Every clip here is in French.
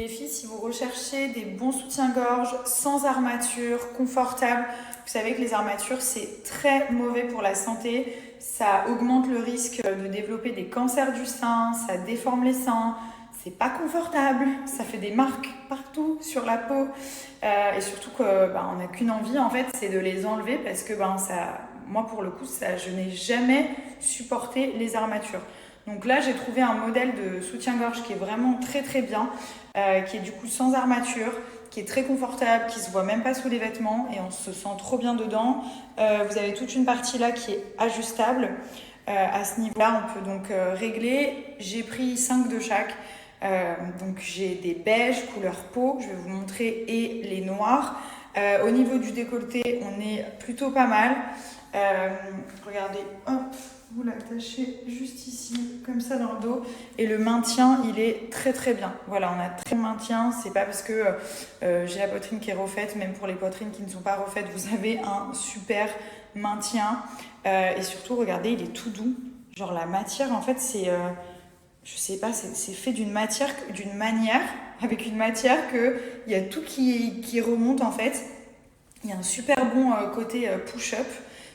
Les filles, si vous recherchez des bons soutiens-gorge, sans armature, confortables, vous savez que les armatures, c'est très mauvais pour la santé. Ça augmente le risque de développer des cancers du sein, ça déforme les seins, c'est pas confortable, ça fait des marques partout sur la peau. Et surtout qu'on n'a qu'une envie, en fait, c'est de les enlever parce que moi, pour le coup, je n'ai jamais supporté les armatures. Donc là, j'ai trouvé un modèle de soutien-gorge qui est vraiment très très bien, qui est du coup sans armature, qui est très confortable, qui se voit même pas sous les vêtements et on se sent trop bien dedans. Vous avez toute une partie là qui est ajustable. À ce niveau-là, on peut donc régler. J'ai pris 5 de chaque. Donc j'ai des beiges couleur peau, je vais vous montrer, et les noirs. Au niveau du décolleté, on est plutôt pas mal. Regardez, hop, vous l'attachez juste ici, comme ça dans le dos. Et le maintien, il est très très bien. Voilà, on a très bon maintien. C'est pas parce que j'ai la poitrine qui est refaite, même pour les poitrines qui ne sont pas refaites, vous avez un super maintien. Et surtout, regardez, il est tout doux. Genre la matière, en fait, je sais pas, c'est fait d'une manière, avec une matière que il y a tout qui remonte en fait. Il y a un super bon côté push-up.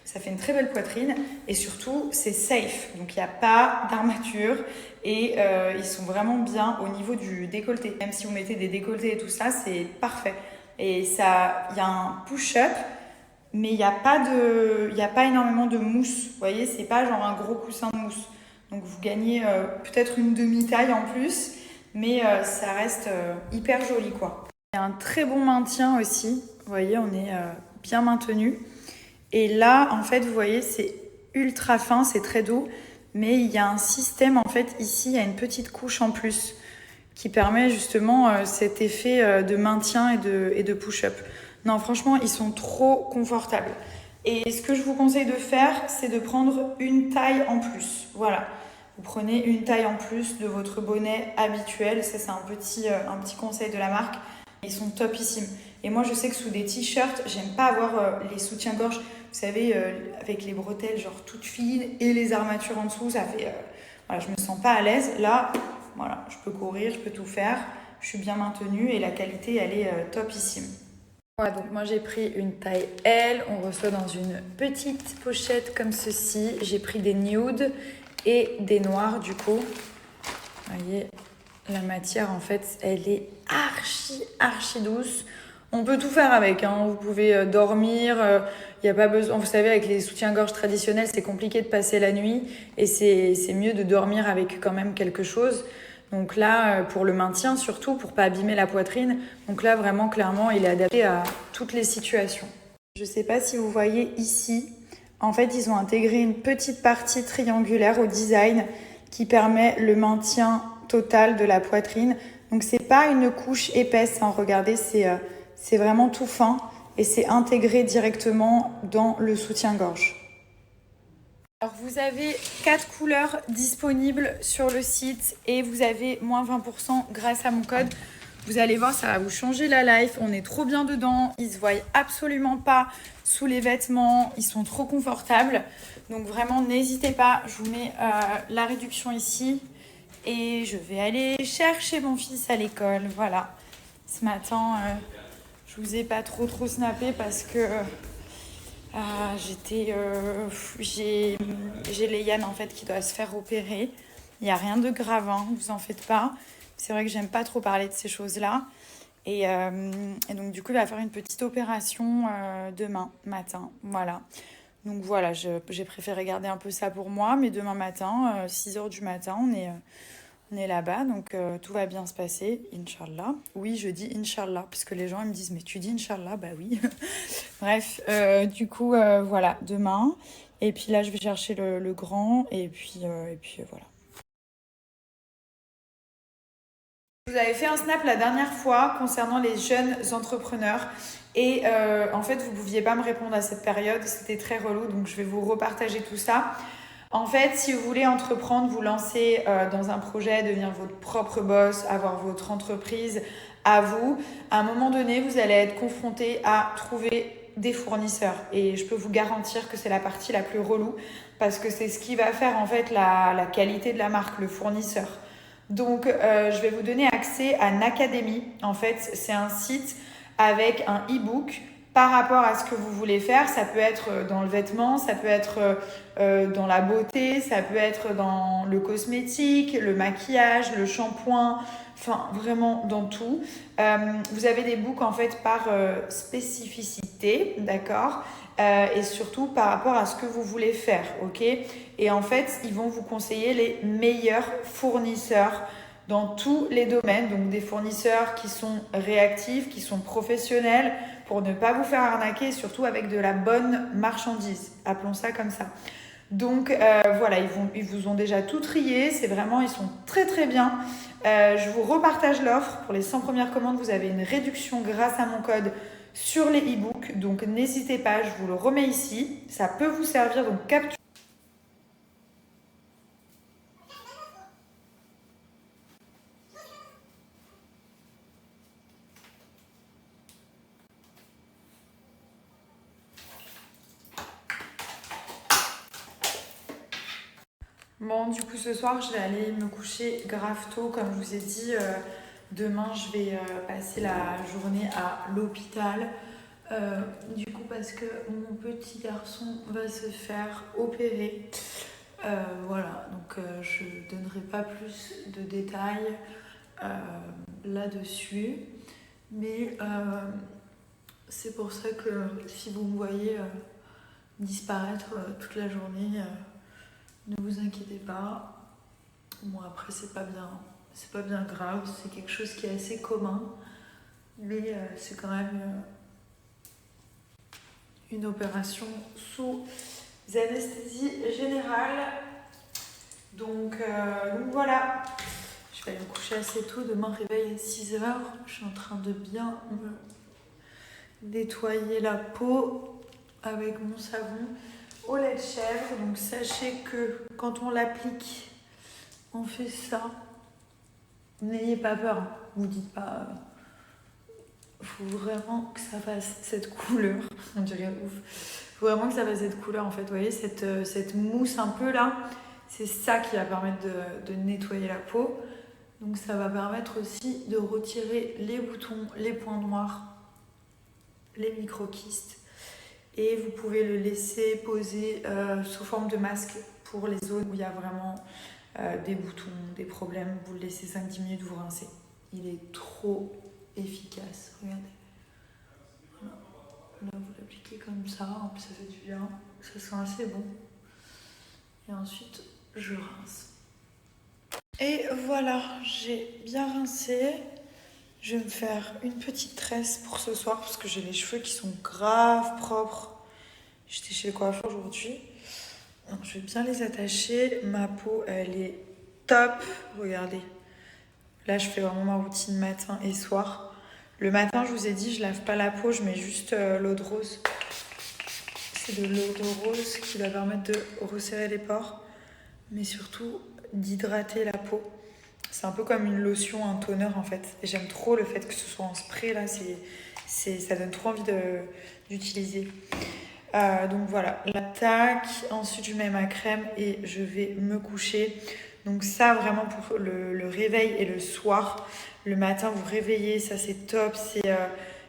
Ça fait une très belle poitrine et surtout c'est safe, donc il n'y a pas d'armature et ils sont vraiment bien au niveau du décolleté. Même si vous mettez des décolletés et tout ça, c'est parfait. Et ça, il y a un push-up, mais il n'y a pas énormément de mousse. Vous voyez, c'est pas genre un gros coussin de mousse. Donc vous gagnez peut-être une demi-taille en plus, mais ça reste hyper joli quoi. Il y a un très bon maintien aussi. Vous voyez, on est bien maintenu. Et là, en fait, vous voyez, c'est ultra fin, c'est très doux, mais il y a un système, en fait, ici, il y a une petite couche en plus qui permet justement cet effet de maintien et de push-up. Non, franchement, ils sont trop confortables. Et ce que je vous conseille de faire, c'est de prendre une taille en plus. Voilà. Vous prenez une taille en plus de votre bonnet habituel. Ça, c'est un petit conseil de la marque. Ils sont topissimes. Et moi, je sais que sous des t-shirts, j'aime pas avoir les soutiens-gorge, vous savez, avec les bretelles genre toutes fines et les armatures en dessous. Ça fait, voilà, je me sens pas à l'aise. Là, voilà, je peux courir, je peux tout faire. Je suis bien maintenue et la qualité, elle est topissime. Voilà, donc moi j'ai pris une taille L. On reçoit dans une petite pochette comme ceci. J'ai pris des nudes et des noirs du coup. Vous voyez, la matière en fait, elle est archi douce. On peut tout faire avec, hein. Vous pouvez dormir, y a pas besoin. Vous savez, avec les soutiens-gorge traditionnels, c'est compliqué de passer la nuit et c'est mieux de dormir avec quand même quelque chose. Donc là, pour le maintien surtout, pour pas abîmer la poitrine. Donc là, vraiment, clairement, il est adapté à toutes les situations. Je sais pas si vous voyez ici, en fait, ils ont intégré une petite partie triangulaire au design qui permet le maintien total de la poitrine. Donc c'est pas une couche épaisse, hein. Regardez, c'est vraiment tout fin et c'est intégré directement dans le soutien-gorge. Alors vous avez 4 couleurs disponibles sur le site et vous avez moins 20% grâce à mon code. Vous allez voir, ça va vous changer la life. On est trop bien dedans. Ils se voient absolument pas sous les vêtements. Ils sont trop confortables. Donc vraiment, n'hésitez pas. Je vous mets la réduction ici. Et je vais aller chercher mon fils à l'école. Voilà. Ce matin, je vous ai pas trop snappé parce que j'ai Léane en fait qui doit se faire opérer. Il n'y a rien de grave, hein, vous en faites pas. C'est vrai que j'aime pas trop parler de ces choses-là. Et donc du coup, il va faire une petite opération demain matin. Voilà. Donc voilà, j'ai préféré garder un peu ça pour moi. Mais demain matin, 6h du matin, on est là-bas. Donc tout va bien se passer, Inch'Allah. Oui, je dis Inch'Allah, parce que les gens ils me disent, mais tu dis Inch'Allah? Bah oui. Bref, du coup, voilà, demain. Et puis là, je vais chercher le grand. Et puis voilà. Je vous avais fait un snap la dernière fois concernant les jeunes entrepreneurs et en fait vous ne pouviez pas me répondre à cette période, c'était très relou, donc je vais vous repartager tout ça. En fait, si vous voulez entreprendre, vous lancer dans un projet, devenir votre propre boss, avoir votre entreprise à vous, à un moment donné, vous allez être confronté à trouver des fournisseurs et je peux vous garantir que c'est la partie la plus relou parce que c'est ce qui va faire en fait la qualité de la marque, le fournisseur. Donc, je vais vous donner accès à Nacademy. En fait, c'est un site avec un e-book par rapport à ce que vous voulez faire. Ça peut être dans le vêtement, ça peut être dans la beauté, ça peut être dans le cosmétique, le maquillage, le shampoing, enfin vraiment dans tout. Vous avez des books en fait par spécificité, d'accord, et surtout par rapport à ce que vous voulez faire, ok. Et en fait, ils vont vous conseiller les meilleurs fournisseurs dans tous les domaines, donc des fournisseurs qui sont réactifs, qui sont professionnels, pour ne pas vous faire arnaquer, surtout avec de la bonne marchandise, appelons ça comme ça. Donc voilà, ils vous ont déjà tout trié, c'est vraiment, ils sont très très bien. Je vous repartage l'offre, pour les 100 premières commandes, vous avez une réduction grâce à mon code sur les e-books, donc n'hésitez pas, je vous le remets ici, ça peut vous servir, donc capture. Bon, du coup, ce soir, je vais aller me coucher grave tôt. Comme je vous ai dit, demain, je vais passer la journée à l'hôpital. Du coup, parce que mon petit garçon va se faire opérer. Voilà, donc je ne donnerai pas plus de détails là-dessus. Mais c'est pour ça que si vous me voyez disparaître toute la journée, ne vous inquiétez pas. Bon, après, c'est pas bien grave, c'est quelque chose qui est assez commun, mais c'est quand même une opération sous anesthésie générale. Donc voilà, je vais aller me coucher assez tôt. Demain, réveil à 6h. Je suis en train de bien me nettoyer la peau avec mon savon au lait de chèvre. Donc sachez que quand on l'applique, on fait ça. N'ayez pas peur, vous dites pas. Faut vraiment que ça fasse cette couleur. On dirait ouf. Faut vraiment que ça fasse cette couleur en fait. Vous voyez, cette mousse un peu là, c'est ça qui va permettre de nettoyer la peau. Donc ça va permettre aussi de retirer les boutons, les points noirs, les micro-kystes. Et vous pouvez le laisser poser sous forme de masque pour les zones où il y a vraiment des boutons, des problèmes. Vous le laissez 5-10 minutes, vous rincez. Il est trop efficace. Regardez. Voilà. Là, vous l'appliquez comme ça. En plus, ça fait du bien. Ça sent assez bon. Et ensuite, je rince. Et voilà, j'ai bien rincé. Je vais me faire une petite tresse pour ce soir parce que j'ai les cheveux qui sont grave propres. J'étais chez le coiffeur aujourd'hui. Donc, je vais bien les attacher. Ma peau, elle est top. Regardez. Là, je fais vraiment ma routine matin et soir. Le matin, je vous ai dit, je lave pas la peau, je mets juste l'eau de rose. C'est de l'eau de rose qui va permettre de resserrer les pores, mais surtout d'hydrater la peau. C'est un peu comme une lotion, un toner en fait. Et j'aime trop le fait que ce soit en spray là, ça donne trop envie d'utiliser. Donc voilà, l'attaque. Ensuite, je mets ma crème et je vais me coucher. Donc ça, vraiment pour le réveil et le soir. Le matin, vous réveillez, ça c'est top.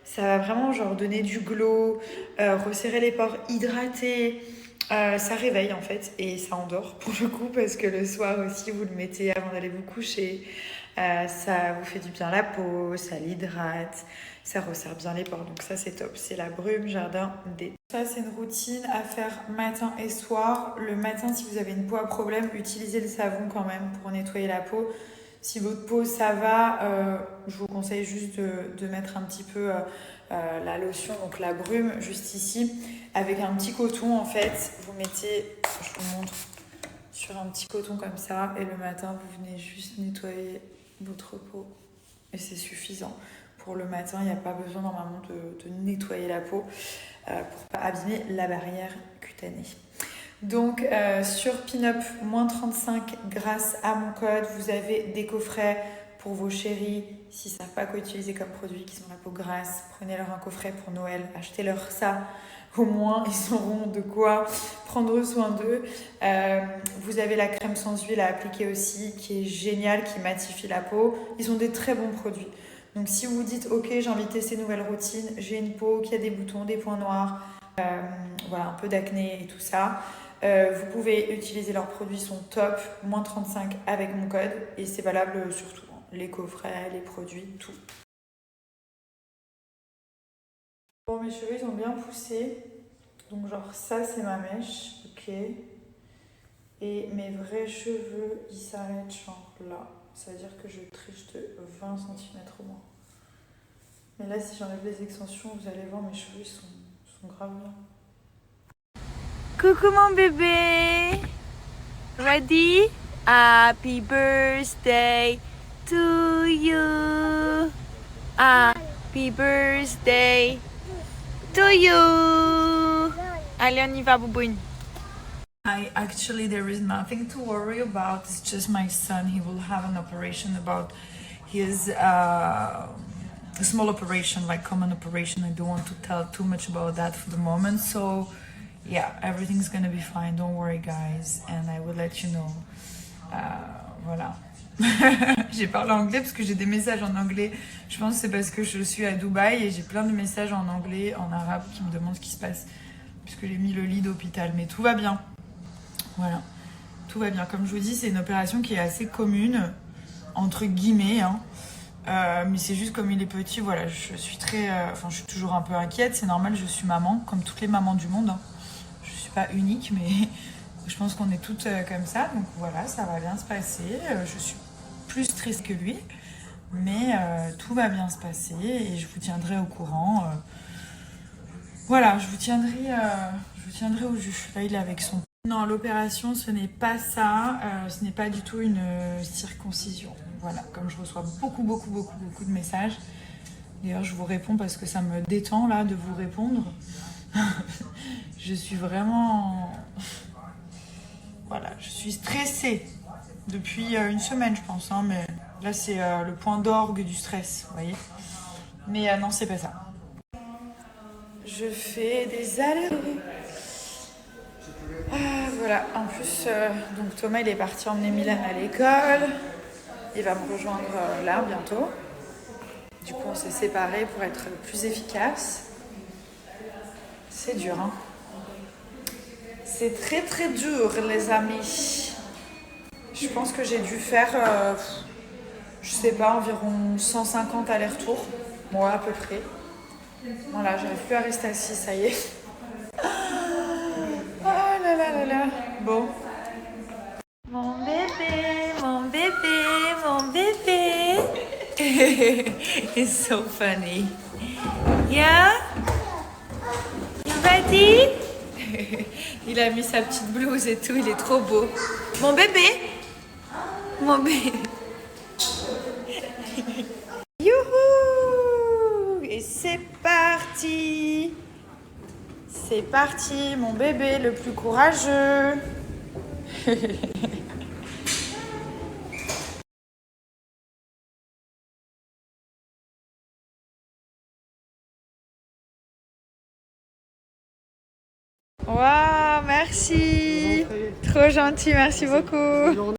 Ça va vraiment genre donner du glow, resserrer les pores, hydrater. Ça réveille en fait et ça endort pour le coup parce que le soir aussi, vous le mettez avant d'aller vous coucher. Ça vous fait du bien à la peau, ça l'hydrate, ça resserre bien les pores. Donc ça c'est top, c'est la brume jardin d'été. Ça c'est une routine à faire matin et soir. Le matin, si vous avez une peau à problème, utilisez le savon quand même pour nettoyer la peau. Si votre peau ça va, je vous conseille juste de mettre un petit peu la lotion, donc la brume juste ici, avec un petit coton en fait. Vous mettez, je vous montre, sur un petit coton comme ça et le matin vous venez juste nettoyer votre peau et c'est suffisant. Pour le matin, il n'y a pas besoin normalement de nettoyer la peau pour pas abîmer la barrière cutanée. Donc sur Pinup, moins 35 grâce à mon code, vous avez des coffrets Pour vos chéris, s'ils ne savent pas quoi utiliser comme produit, qu'ils ont la peau grasse, prenez-leur un coffret pour Noël, achetez-leur ça. Au moins, ils auront de quoi prendre soin d'eux. Vous avez la crème sans huile à appliquer aussi, qui est géniale, qui matifie la peau. Ils ont des très bons produits. Donc si vous vous dites, ok, j'ai envie de tester une nouvelle routine, j'ai une peau qui a des boutons, des points noirs, voilà, un peu d'acné et tout ça, vous pouvez utiliser leurs produits, sont top, moins 35 avec mon code, et c'est valable sur tout, hein, les coffrets, les produits, tout. Bon, mes cheveux, ils ont bien poussé, donc genre ça, c'est ma mèche, ok. Et mes vrais cheveux, ils s'arrêtent genre là. Ça veut dire que je triche de 20 cm au moins. Mais là, si j'enlève les extensions, vous allez voir, mes cheveux sont grave bien. Coucou mon bébé. Ready? Happy birthday to you. Happy birthday to you. Allez, on y va, Bouboune. Actually, there is nothing to worry about. It's just my son. He will have an operation about his a small operation, like common operation. I don't want to tell too much about that for the moment. So, yeah, everything's gonna be fine. Don't worry, guys, and I will let you know. Voilà. J'ai parlé anglais parce que j'ai des messages en anglais. Je pense que c'est parce que je suis à Dubaï et j'ai plein de messages en anglais, en arabe qui me demandent ce qui se passe. Puisque j'ai mis le lit d'hôpital. Mais tout va bien. Voilà. Tout va bien. Comme je vous dis, c'est une opération qui est assez commune, entre guillemets. Hein. Mais c'est juste comme il est petit, voilà. Je suis je suis toujours un peu inquiète. C'est normal, je suis maman, comme toutes les mamans du monde. Hein. Je suis pas unique, mais je pense qu'on est toutes comme ça. Donc voilà, ça va bien se passer. Je suis plus triste que lui. Mais tout va bien se passer et je vous tiendrai au courant. Voilà, je vous tiendrai au jus. Là, il est avec son... Non, l'opération, ce n'est pas ça. Ce n'est pas du tout une circoncision. Voilà, comme je reçois beaucoup de messages. D'ailleurs, je vous réponds parce que ça me détend, là, de vous répondre. Je suis vraiment... Voilà, je suis stressée depuis une semaine, je pense. Hein, mais là, c'est le point d'orgue du stress, vous voyez. Mais non, c'est pas ça. Je fais des allers-retours. Voilà, en plus, donc Thomas il est parti emmener Milan à l'école. Il va me rejoindre là bientôt. Du coup, on s'est séparés pour être plus efficace. C'est dur, hein. C'est très dur, les amis. Je pense que j'ai dû faire, je sais pas, environ 150 allers-retours. Moi, à peu près. Voilà, j'arrive plus à rester assise, ça y est. Oh là là là là. Bon. Mon bébé, mon bébé, mon bébé. It's so funny. Yeah? You ready? Il a mis sa petite blouse et tout, il est trop beau. Mon bébé. Mon bébé. Youhou! Et c'est parti! C'est parti, mon bébé le plus courageux. Waouh, merci. Trop gentil, merci beaucoup.